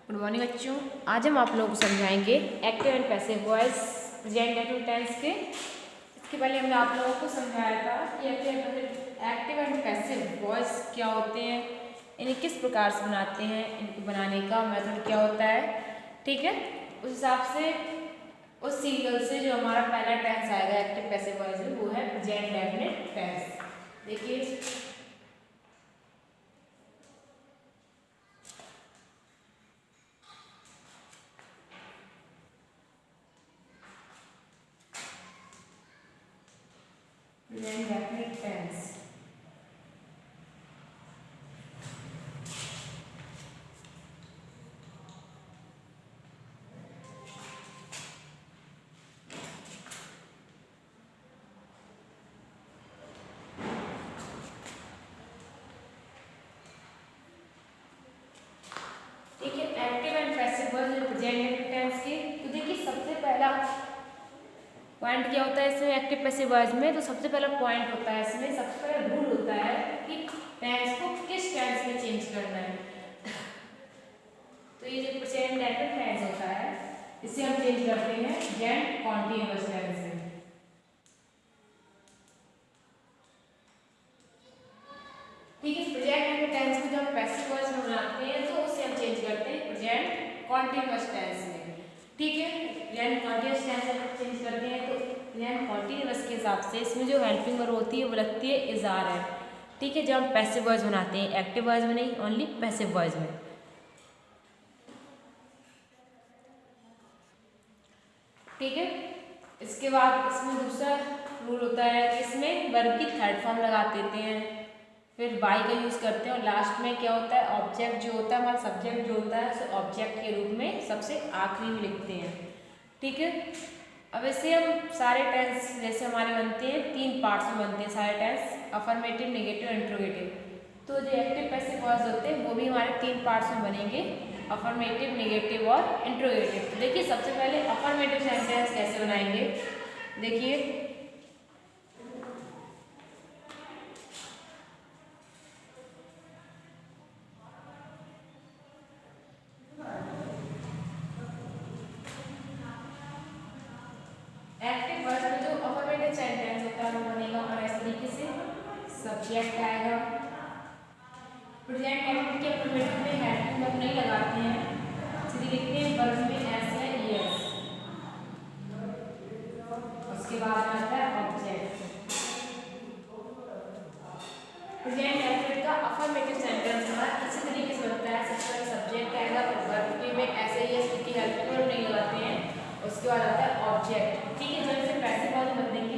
Good morning बच्चों। आज हम आप लोगों को समझाएंगे active and passive voice present indefinite tense के। इसके पहले हमने आप लोगों को समझाया था कि एक्टिव एंड पैसिव वॉइस क्या होते हैं, इन्हें किस प्रकार से बनाते हैं, इनको बनाने का मेथड क्या होता है। ठीक है, उस हिसाब से उस सीरियल से जो हमारा पहला टेंस आएगा एक्टिव पैसिव वॉइस में, वो है प्रेजेंट इंडेफिनिट टेंस। देखिए प्रेजेंट इंडेफिनिट टेंस। ठीक है, active and passive voice present indefinite tense की। तो देखिए सबसे पहला पॉइंट क्या होता है इसमें एक्टिव पैसिव वॉइस में। तो सबसे पहला पॉइंट होता है इसमें, सबसे पहला रूल होता है कि टेंस को किस टेंस में चेंज करना है। तो ये जो प्रेजेंट इंडेफिनिट टेंस होता है इसे हम चेंज करते हैं प्रेजेंट कॉन्टिन्यूअस टेंस में। ठीक है, प्रेजेंट इंडेफिनिट टेंस को जब हम पैसिव वॉइस में बनाते हैं तो उसे हम चेंज करते हैं प्रेजेंट कॉन्टिन्यूअस टेंस में। ठीक है, प्रेजेंट कॉन्टिन्यूअस टेंस में चेंज करते हैं तो प्रेजेंट कॉन्टिन्यूअस के हिसाब से इसमें जो हेल्पिंग वर्ब होती है वो लगती है इज आर है। ठीक है, जब हम पैसिव वॉइस बनाते हैं, एक्टिव वॉइस में नहीं, ओनली पैसिव वॉइस में। ठीक है, इसके बाद इसमें दूसरा रूल होता है कि इसमें वर्ब की थर्ड फॉर्म लगा देते हैं, फिर बाई का यूज़ करते हैं और लास्ट में क्या होता है, ऑब्जेक्ट जो होता है हमारा सब्जेक्ट जो होता है उसे ऑब्जेक्ट के रूप में सबसे आखिरी में लिखते हैं। ठीक है, अब ऐसे हम सारे टेंस जैसे हमारे बनते हैं, तीन पार्ट्स में बनते हैं सारे टेंस, अफर्मेटिव, नेगेटिव, इंट्रोगेटिव। तो जो एक्टिव पैसिव वॉइस होते हैं वो भी हमारे तीन पार्ट्स में बनेंगे, अफर्मेटिव, नेगेटिव और इंट्रोगेटिव। तो देखिए सबसे पहले अफर्मेटिव सेंटेंस कैसे बनाएंगे। देखिए एक्टिव वॉइस में जो अफर्मेटिव सेंटेंस होता है वो बनेगा और इस तरीके से सब्जेक्ट आएगा। प्रेजेंट इंडेफिनिट के अफर्मेटिव में हेल्पिंग वर्ब नहीं लगाते हैं, सीधे लिखते हैं वर्ब में एस है ईएस, उसके बाद आता है ऑब्जेक्ट। प्रेजेंट इंडेफिनिट का अफर्मेटिव सेंटेंस हमारा इसी तरीके से बनता है, सबसे पहले सब्जेक्ट आएगा, फिर वर्ब में ऐसे ही एस की हेल्पिंग वर्ब नहीं लगाते हैं, उसके बाद आता है ऑब्जेक्ट। ठीक है, जब इसे पैसिव वॉइस बदलेंगे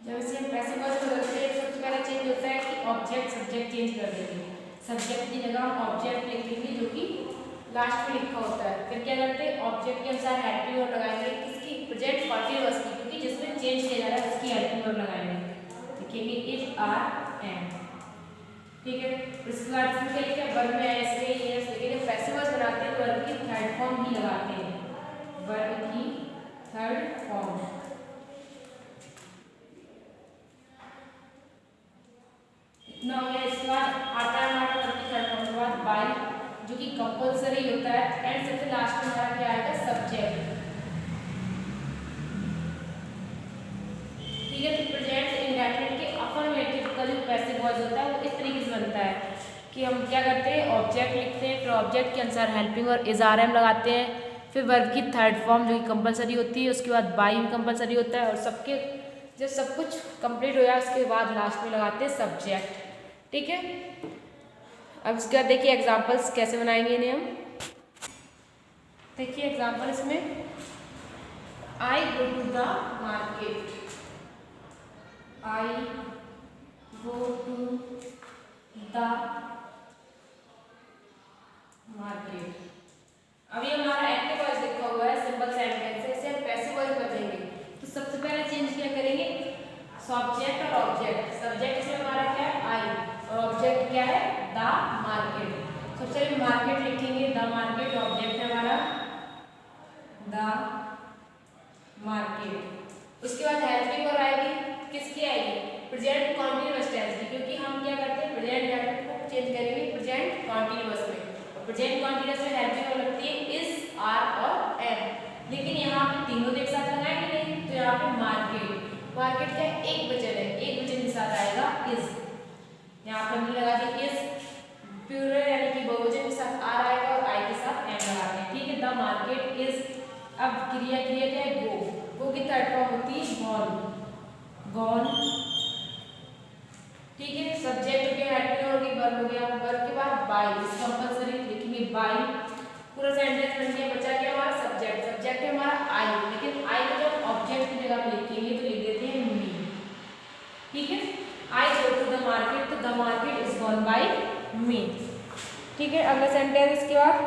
जब इसे हम पैसिव वॉइस बदलते हैं सबसे पहला चेंज होता है कि ऑब्जेक्ट सब्जेक्ट चेंज कर देंगे, सब्जेक्ट की जगह हम ऑब्जेक्ट लिखेंगे जो कि लास्ट में लिखा होता है। फिर क्या करते हैं, ऑब्जेक्ट के अनुसार हेल्पिंग वर्ब लगाएंगे, किसकी, प्रेजेंट कॉन्टिन्यूअस की, क्योंकि जिसमें चेंज किया जा रहा है उसकी हेल्पिंग वर्ब लगाएंगे, लिखेंगे इफ आर एम। ठीक है, उसके बाद इसमें क्या लिखा है, वर्ब में ऐसे यस लिखेंगे। पैसिव वॉइस बनाते हैं वर्ब की थर्ड फॉर्म ही लगाते हैं, वर्ब की थर्ड फॉर्म। इतना हो गया, इसके बाद आता है हमारा वर्ब की थर्ड फॉर्म के बाद बाई जो कि कंपल्सरी होता है, एंड सबसे लास्ट में हमारा क्या आएगा, सब्जेक्ट। ठीक है, तो प्रेजेंट इंडेफिनिट के अफर्मेटिव का जो पैसिव वॉइस होता है वो इस तरीके से बनता है कि हम क्या करते हैं, ऑब्जेक्ट लिखते हैं, फिर ऑब्जेक्ट के अनुसार हेल्पिंग और इज आर एम लगाते हैं, फिर वर्ब की थर्ड फॉर्म जो कि कंपलसरी होती है, उसके बाद बाई भी कंपलसरी होता है, और सबके जब सब कुछ कंप्लीट हो जाए उसके बाद लास्ट में लगाते हैं सब्जेक्ट। ठीक है, अब इसके बाद देखिए एग्जाम्पल्स कैसे बनाएंगे इन्हें हम। देखिए एग्जाम्पल इसमें, I go to the market, I go to the market. अभी हमारा एक्टिव वॉइस लिखा हुआ है, सिंपल सेंटेंस है, इसे हम पैसिव वॉइस बदलेंगे। तो सबसे पहले चेंज क्या करेंगे, सब्जेक्ट और ऑब्जेक्ट। सब्जेक्ट इसमें हमारा क्या है, आई, और ऑब्जेक्ट क्या है, द मार्केट। सबसे पहले मार्केट लिखेंगे, द मार्केट, ऑब्जेक्ट है हमारा द मार्केट। उसके बाद हेल्पिंग वर्ब आएगी, किसकी आएगी, प्रेजेंट कॉन्टिन्यूअस टेंस की, क्योंकि हम क्या करते प्रेजेंट कॉन्टिन्यूअस में हेल्पिंग वर्ब लगती है इज, आर और एम, लेकिन यहाँ पे तीनों एक साथ लगाएंगे नहीं, तो यहाँ पे मार्केट, मार्केट क्या एक वचन है, एक वचन के साथ आएगा इज, यहाँ पे हमने लगा दी इज, प्लूरल यानी कि बहुवचन के साथ आर आएगा और आई के साथ एम लगाते हैं, ठीक है। द मार्केट इज, अब क्रिया क्रिया क्या है, गो की थर्ड फॉर्म होती है गॉन, गॉन, ठीक है। सब्जेक्ट हो गया, हेल्पिंग हो गई, वर्ब हो गया, वर्ब के बाद बाय, इस कंपलसरी लिखेंगे बाय, पूरा सेंटेंस बन गया, बचा क्या हमारा सब्जेक्ट, सब्जेक्ट है हमारा आई, लेकिन आई को जब ऑब्जेक्ट की जगह पे लिखेंगे तो लिख देते हैं मी, ठीक है। I go to the market, तो the market is gone by me, ठीक है। अगला सेंटेंस इसके बाद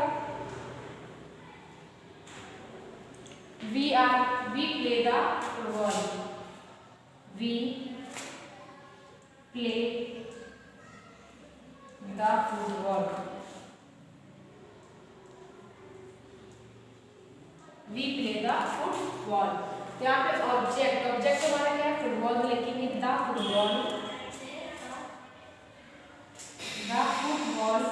we play the football, we play the football, we play the football, यहाँ पे ऑब्जेक्ट, ऑब्जेक्ट हमारा क्या है, फुटबॉल, में लिखेंगे द फुटबॉल, द फुटबॉल,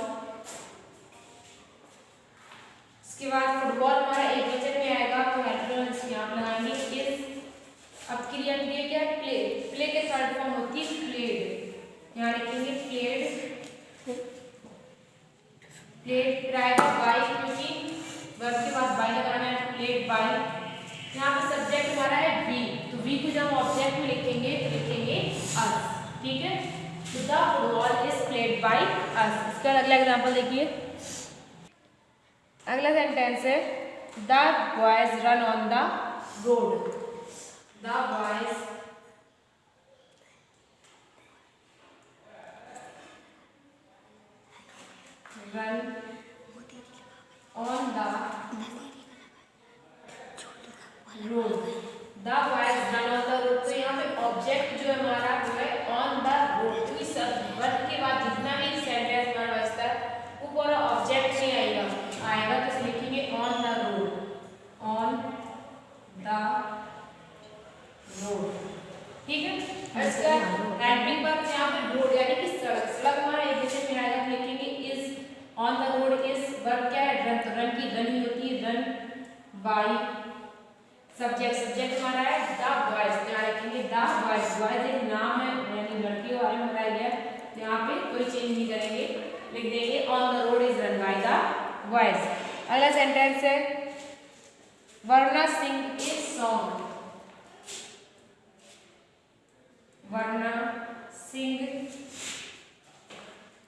इसके बाद फुटबॉल हमारा एक वचन में आएगा तो हेल्पिंग यहाँ पे लगाएंगे इज, अब क्रिया क्रिया क्या है, प्ले, प्ले के थर्ड फॉर्म होती है प्लेड, यहाँ लिखेंगे प्लेड, प्लेड, फिर आएगा बाय, क्योंकि वर्ब के बाद बाय लगाना है, प्लेड बाय, यहाँ पे सब्जेक्ट हमारा है वी, तो वी को जब ऑब्जेक्ट में लिखेंगे तो लिखेंगे अस, ठीक है। तो the football is played by us. इसका अगला एग्जांपल देखिए, अगला सेंटेंस है the boys run on the road, the boys run on the road, the boys run on the road, तो यहाँ पे ऑब्जेक्ट जो है हमारा वो है ऑन द रोड, तो इस वर्ब के बाद जितना भी सेंटेंस हमारा बचता है वो पूरा ऑब्जेक्ट नहीं आएगा तो लिखेंगे on the road, on the road, ठीक है। इसका हेल्पिंग वर्ब यहाँ पे रोड यानी कि सड़क, सड़क हमारा एक वचन में आएगा तो लिखेंगे is, on the road is, verb क्या है रन, तो रन की रन ही होती है रन बाय, सब्जेक्ट, सब्जेक्ट हमारा है द बॉयज, तो यहाँ लिखेंगे द बॉयज, बॉयज एक नाम है यानी लड़कियों बारे में बताया गया, तो यहाँ पे कोई चेंज नहीं करेंगे, लिख देंगे on the road is run by the boys. अगला सेंटेंस है वर्णा सिंह ए सॉन्ग, वर्णा सिंह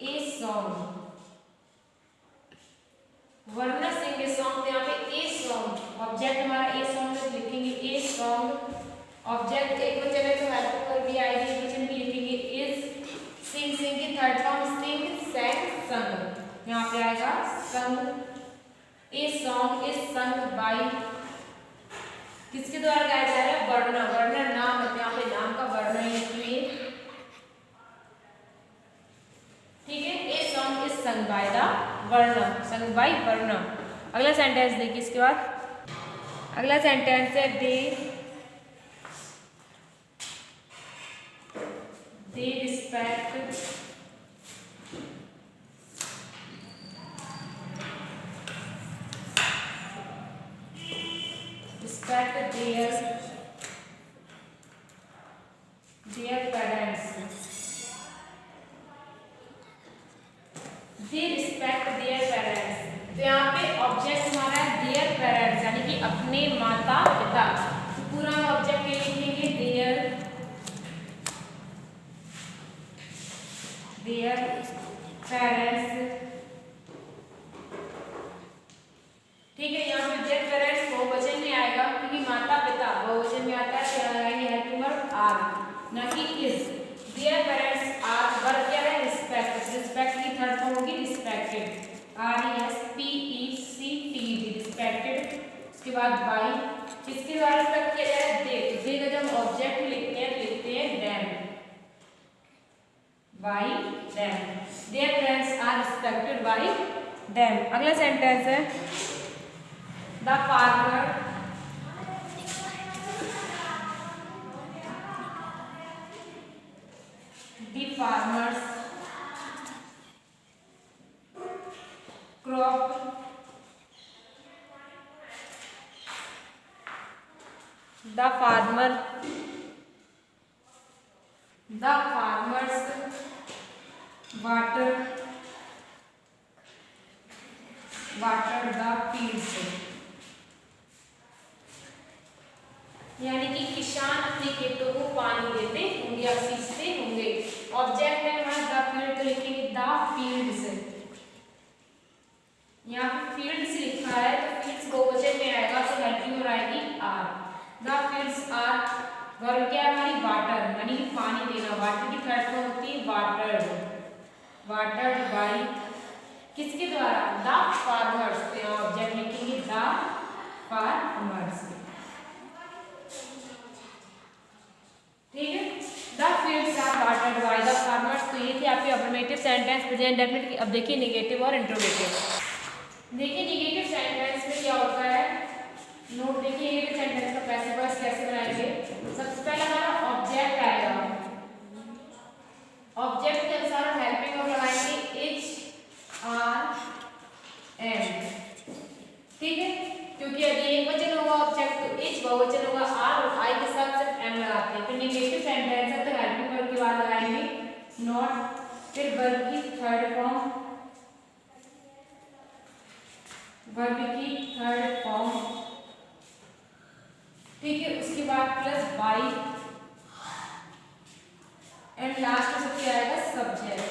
ए सॉन्ग, वर्णा सिंह ए सॉन्ग, तो यहाँ पे ए सॉन्ग ऑब्जेक्ट हमारा ए सॉन्ग में लिखेंगे ए सॉन्ग, ऑब्जेक्ट एक वचन है तो हेल्पिंग वर्ब भी आएगी, एक वचन भी लिखेंगे इज, सिंग, सिंग की थर्ड फॉर्म सिंग, सैंग, संग, यहाँ पे आएगा संग, ए सॉन्ग इज संग बाय, किसके द्वारा गाया जा रहा है, वर्णा, वर्णा नाम है, यहाँ पे नाम का वर्णा ही लिखिए, ठीक है। A song is sung by the Varna, sung bye वर्णा। अगला सेंटेंस देखिए इसके बाद, अगला सेंटेंस है they respect their parents, they respect their parents, तो यहाँ पे ऑब्जेक्ट हमारा है their parents यानी कि अपने माता पिता, तो पूरा ऑब्जेक्ट के लिखेंगे their parents, ठीक है। यहाँ पे their parents बहुवचन में आएगा क्योंकि माता पिता बहुवचन में आता है, तो यहाँ लगाएंगे हेल्पिंग वर्ब आर ना कि is, their parents are, verb क्या है रिस्पेक्ट, रिस्पेक्ट की थर्ड फॉर्म होगी रिस्पेक्टेड, RESPECTED रिस्पेक्टेड, उसके बाद बाय, किसके द्वारा रिस्पेक्ट किया जा रहा है, दे, दे का जब ऑब्जेक्ट लिखते हैं तो लिखते हैं them, bye them, their parents are respected by them। अगला सेंटेंस है the farmer the farmers crop the farmers water the fields, यानी कि किसान अपने खेतों को पानी देते होंगे या सींचते होंगे। ऑब्जेक्ट है हमारा द फील्ड, तो लिखेंगे द फील्ड्स। यहाँ पे फील्ड्स लिखा है तो फील्ड्स बहुवचन में आएगा तो हेल्पिंग और आएगी are. The fields are, verb क्या है हमारी वाटर, यानी कि पानी देना। वाटर की थर्ड फॉर्म होती है वाटर्ड बाय किसके द्वारा, द फार्मर्स। तो यहाँ ऑब्जेक्ट लिखेंगे द फार्मर्स, ठीक है। The fields are watered by the farmers. तो ये थी आपकी अफर्मेटिव सेंटेंस, प्रेजेंट डेफिनेट की। अब देखिए नेगेटिव और इंट्रोगेटिव। देखिए नेगेटिव सेंटेंस में क्या होता है, नोट देखिए नेगेटिव सेंटेंस का पैसिव वॉइस कैसे बनाएंगे। सबसे पहले हमारा ऑब्जेक्ट आएगा, ऑब्जेक्ट के अनुसार हम हेल्पिंग वर्ब लगाएंगे इज आर एम, ठीक है, क्योंकि यदि एक वचन होगा ऑब्जेक्ट तो इज बहुवचन होगा आर, और आई के साथ सिर्फ एम लगाते हैं। फिर नेगेटिव सेंटेंस है तो हेल्पिंग वर्ब के बाद लगाएंगे नॉट, फिर वर्ब की थर्ड फॉर्म ठीक है, उसके बाद प्लस बाई एंड लास्ट में सबसे आएगा सब्जेक्ट,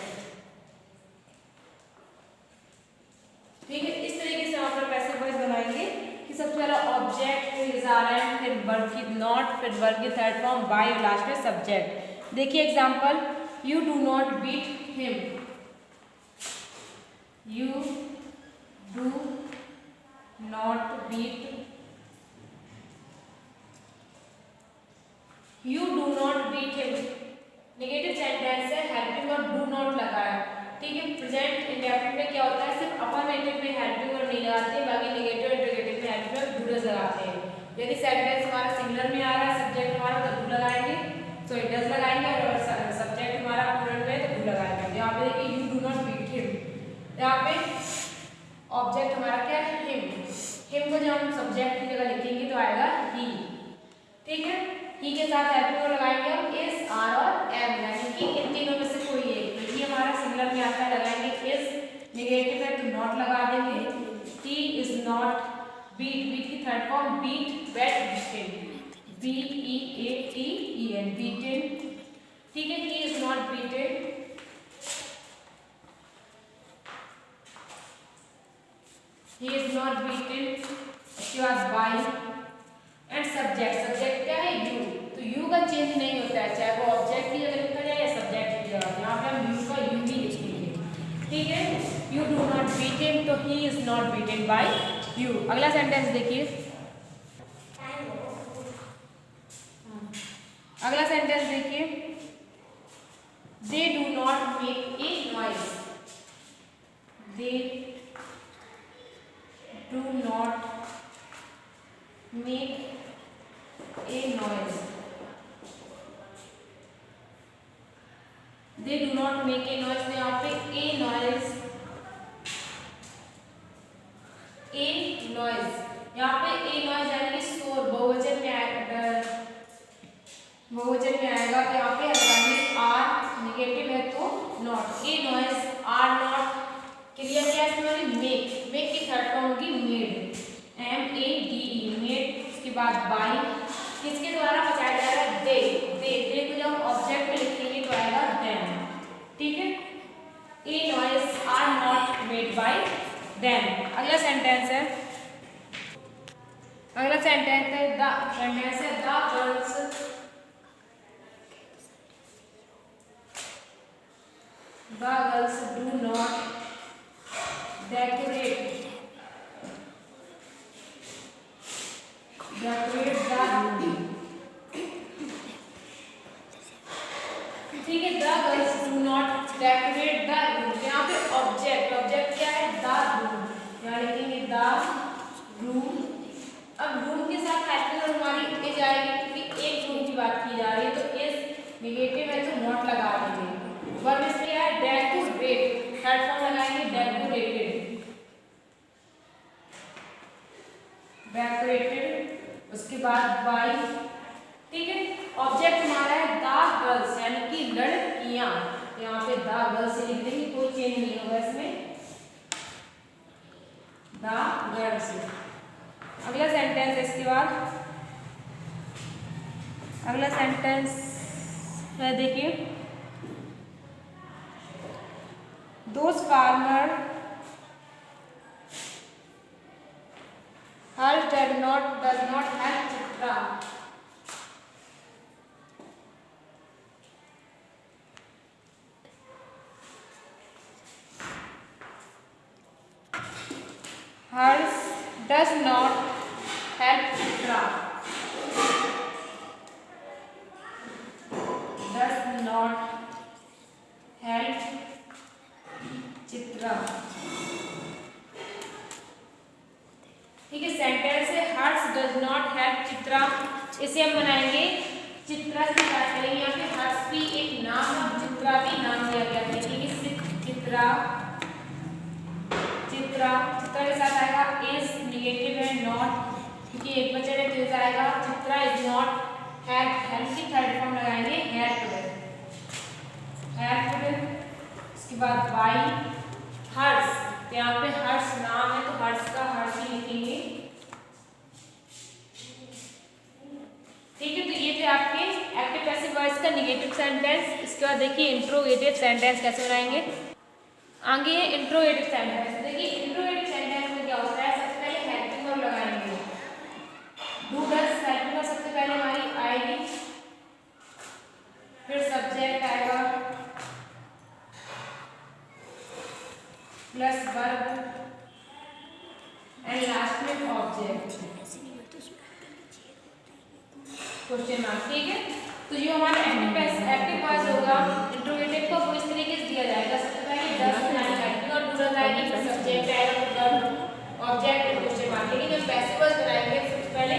ठीक है। इस तरीके से आप लोग पैसिव वॉइस बनाएंगे कि सबसे पहला ऑब्जेक्ट, फिर इज आर एम, फिर वर्ब की नॉट, फिर वर्ब की थर्ड फॉर्म बाई और लास्ट में सब्जेक्ट। देखिए example, you do not beat him, you do not beat, you do not beat him. Negative sentence है, हेल्पिंग और डू नॉट लगाया, ठीक है। प्रेजेंट इंडेफिनिट में क्या होता है, सिर्फ अफर्मेटिव में हेल्पिंग और नहीं लगाते, बाकी नेगेटिव इंट्रोगेटिव में हेल्पिंग और डू लगाते हैं। यदि सेंटेंस हमारा सिंगुलर में आ रहा है, सब्जेक्ट हमारा तो डू लगाएंगे, सॉरी डज लगाएंगे, और सब्जेक्ट हमारा प्लूरल में तो डू लगाएंगे। यहाँ पे देखिए you do not beat him, यहाँ पे ऑब्जेक्ट हमारा क्या है हिम, हिम को जब हम सब्जेक्ट की जगह लिखेंगे तो आएगा ही, ठीक है। ही के साथ हेल्पिंग वर्ब लगाएंगे हम इज, आर और एम, यानी कि इन तीनों में से कोई एक। तो ही हमारा सिंगुलर में आता है, लगाएंगे इज, नेगेटिव है तो नॉट लगा देंगे, he is not beat, beat की third form beat, wait beaten, B E A T E N, beaten, ठीक है। He is not beaten, he is not beaten. उसके बाद बाई एंड सब्जेक्ट, सब्जेक्ट क्या है यू, तो यू का change नहीं होता है, चाहे वो ऑब्जेक्ट की जगह लिखा जाए या सब्जेक्ट की जगह, यहाँ पे हम यू का यू ही लिखेंगे, ठीक है। You do not beat him, तो he is not beaten by you. अगला सेंटेंस देखिए, अगला सेंटेंस देखिए, they do not make a noise, they do not make a noise, they do not make a noise में यहाँ पे a noise, यहाँ पे a noise यानी कि शोर, बहुवचन में आएगा, बहुवचन में आएगा तो यहाँ पे लगाएंगे आर, नेगेटिव है तो not, a noise, are not, क्रिया क्या है हमारी मेक, मेक की थर्ड फॉर्म होगी made, M A D E, made. उसके बाद बाई किसके द्वारा बचाया जाएगा, दे, दे को जब ऑब्जेक्ट में लिखेंगे तो आएगा देम, ठीक है। A noise are not made by them. अगला सेंटेंस है, अगला सेंटेंस है the girls do not decorate the room, ठीक है। The girls do not decorate the room, यहाँ पे ऑब्जेक्ट क्या है द रूम, यहाँ लिखेंगे द रूम। अब रूम के साथ हेल्पिंग वर्ब हमारी इज आएगी, क्योंकि एक रूम की बात की जा रही है तो इज, नेगेटिव है तो नॉट लगा देंगे। वर्ब इसमें है डेकोरेट, थर्ड फॉर्म लगाएंगे डेकोरेटेड, डेकोरेटेड। उसके बाद बाई ऑब्जेक्ट हमारा है द गर्ल्स यानी कि लड़कियां, यहाँ पे द गर्ल्स लिख देंगे, कोई चेंज नहीं होगा इसमें, द गर्ल्स। अगला सेंटेंस है इसके बाद, अगला सेंटेंस है देखिए, those farmer her does not help Chitra. Harsh does not help Chitra. Does not help Chitra. ठीक है, सेंटेंस है हर्ष डज नॉट हेल्प चित्रा, इसे हम बनाएंगे चित्रा से स्टार्ट करेंगे। यहाँ पे हर्ष भी एक नाम और चित्रा भी नाम दिया गया है, ठीक है, चित्रा, चित्रा, चित्रा के साथ आएगा इज, निगेटिव है नॉट, क्योंकि एक वचन है तो इज आएगा। Chitra is not help, help की थर्ड फॉर्म लगाएंगे हेल्प्ड, हेल्प्ड। इसके बाद बाई हर्ष, तो यहाँ पे हर्ष नाम है तो हर्ष का हर्ष ही लिखेंगे। ठीक है, तो ये थे आपके एक्टिव पैसिव वॉइस का निगेटिव सेंटेंस। इसके बाद देखिए इंट्रोगेटिव सेंटेंस कैसे बनाएंगे। आगे है इंट्रोगेटिव सेंटेंस। देखिए इंट्रोगेटिव सेंटेंस में क्या होता है, सबसे पहले हेल्पिंग वर्ब लगाएंगे। डू डज हेल्पिंग वर्ब सबसे पहले हमारी आएगी, फिर सब्जेक्ट आएगा प्लस वर्ब एंड लास्ट में ऑब्जेक्ट क्वेश्चन मार्क। ठीक है, तो जो हमारा एक्टिव वॉइस होगा इंट्रोगेटिव को वो इस तरीके से दिया जाएगा। सबसे पहले डज बनानी हेल्पिंग और डू डज आएगी, फिर सब्जेक्ट आएगा, वर्ब, ऑब्जेक्ट और क्वेश्चन मार्क। लेकिन जब पैसिव वॉइस बनाएंगे सबसे पहले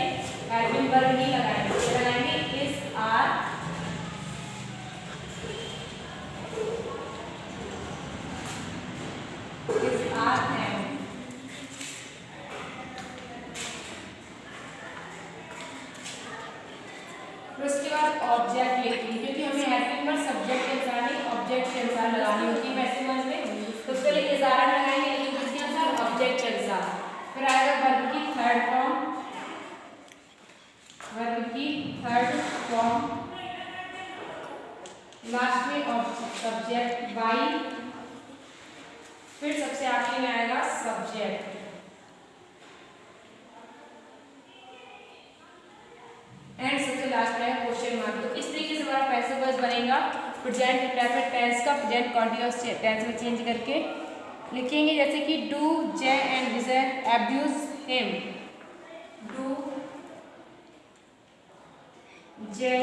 हेल्पिंग वर्ब ही लगाएंगे, लगाएंगे is are, is are am. उसके बाद ऑब्जेक्ट लिखेंगे, क्योंकि हमें हेल्पिंग वर्ब सब्जेक्ट के अनुसार नहीं ऑब्जेक्ट के अनुसार लगानी होती है पैसिव वॉइस में। तो पहले इज आर एम लगाएंगे, लेकिन किसके अनुसार, ऑब्जेक्ट के अनुसार। फिर आएगा वर्ब की थर्ड फॉर्म, वर्ब की थर्ड फॉर्म, लास्ट में सब्जेक्ट बाई, फिर सबसे आखिरी में आएगा सब्जेक्ट। एंड सबसे लास्ट में क्वेश्चन मार्क। तो इस तरीके से हमारा पैसिव वॉइस बनेगा। प्रेजेंट इंडेफिनिट टेंस का प्रेजेंट कॉन्टिन्यूअस टेंस में चेंज करके लिखेंगे, जैसे कि do J and Vijay abuse him, do J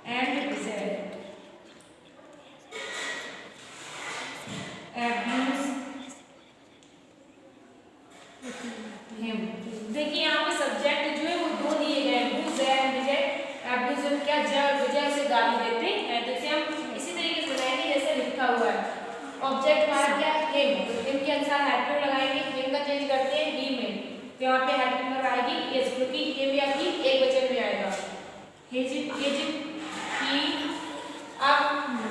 and Vijay abuse him. देखिए यहाँ पे सब्जेक्ट जो है वो दो दिए गए हैं, do J and Vijay abuse him. क्या जय और विजय उसे गाली देते हैं, तो इसे हम इसी तरीके से बनाएंगे जैसे लिखा हुआ है। ऑब्जेक्ट हमारा क्या है हिम, तो हिम के अनुसार हेल्पिंग लगाएंगे, हिम का चेंज करते हैं ही में, तो यहाँ पे हेल्पिंग वर्ब आएगी इज, क्योंकि हिम भी आपकी एक वचन में आएगा, हिज, ही। अब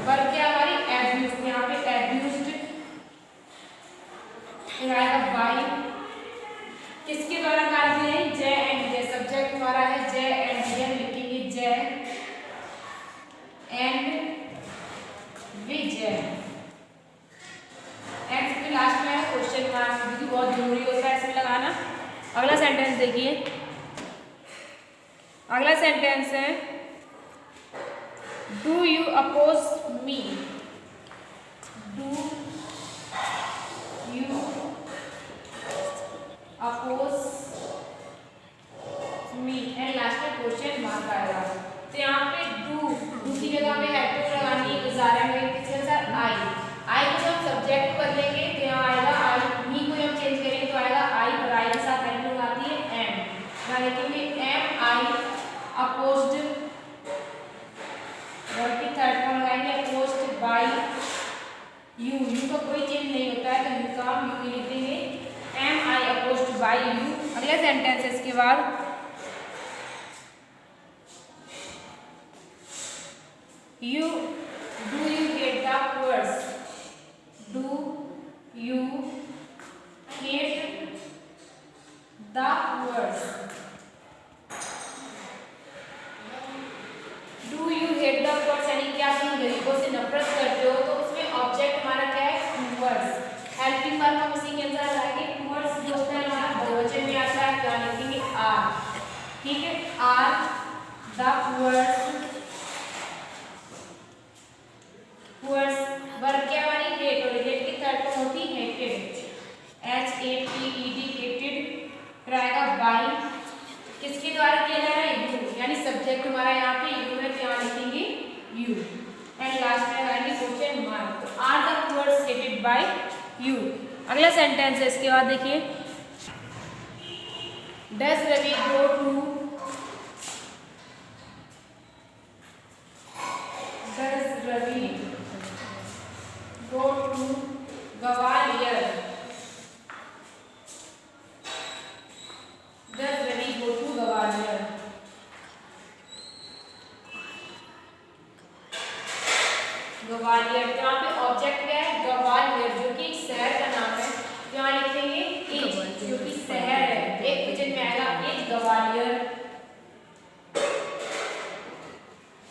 वर्ब क्या हमारी एब्यूज, यहाँ पे एब्यूज्ड, फिर आएगा बाई, किसके द्वारा गाली है, जय एंड विजय। सब्जेक्ट हमारा है जय एंड विजय, लिखेंगे जय एंड विजय। एंड फिर लास्ट में है क्वेश्चन मार्क, जो कि बहुत जरूरी होता है इसमें लगाना। अगला सेंटेंस देखिए, अगला सेंटेंस है do you oppose me, do you oppose me and last में क्वेश्चन मार्क आएगा। तो यहाँ पे डू की जगह पे हेल्पिंग लगानी है, इजारा में किसके अनुसार आई को जब सब्जेक्ट कर लेंगे तो यहाँ आएगा आई, मी को जब चेंज करेंगे तो आएगा आई, और आई के साथ हेल्पिंग आती है एम, यहाँ लिखेंगे एम आई अपोज्ड, वर्ब की थर्ड फॉर्म लगाएंगे अपोज्ड बाई यू, यू का कोई चेंज नहीं होता है तो यू का हम यू ही लिख देंगे, am I opposed by you. अगला सेंटेंस है इसके बाद you do you hate the poors, do you hate the poors, do you hate the poors यानी क्या तुम गरीबों से नफरत करते हो, तो उसमें ऑब्जेक्ट हमारा क्या है, पुअर्स। हेल्पिंग वर्ब हम उसी के अंदर लगाएंगे, पुअर्स जो होता है हमारा बहुवचन में आता है, क्या लिखेंगे, आर, ठीक है, are the poors, poors. Verb क्या हमारी हेट, और हेट की थर्ड फॉर्म होती है हेटेड, HATED, हेटेड। फिर आएगा बाय, किसके द्वारा किया जा रहा है, यू, यानी सब्जेक्ट हमारा यहाँ पे यू है, तो यहाँ लिखेंगे यू। एंड लास्ट में लगाएंगे क्वेश्चन मार्क, तो are the poors hated by you. अगला सेंटेंस है, इसके बाद देखिए, does Ravi go to, does Ravi go to Gwalior, does Ravi go to Gwalior, Gwalior. तो यहाँ पे ऑब्जेक्ट क्या है, ग्वालियर, जो कि एक शहर का नाम है, तो यहाँ लिखेंगे इज, जो कि शहर है, एक वचन में आएगा इज ग्वालियर,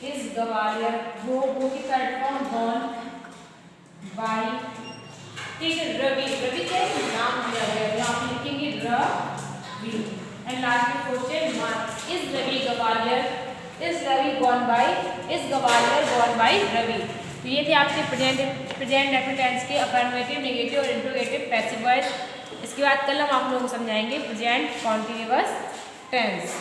इज ग्वालियर। वो की थर्ड फॉर्म गॉन, बाय, ठीक है। रवि, रवि क्या है, नाम दिया गया है, यहाँ पे लिखेंगे रवि। एंड लास्ट में question mark, is Ravi Gwalior, is Ravi gone by, is Gwalior gone by Ravi. तो ये थे आपके प्रेजेंट डेफिनेट टेंस के अफर्मेटिव, नेगेटिव और इंट्रोगेटिव पैसिव वॉइस। इसके बाद कल हम आप लोगों को समझाएंगे प्रेजेंट कॉन्टिन्यूअस टेंस।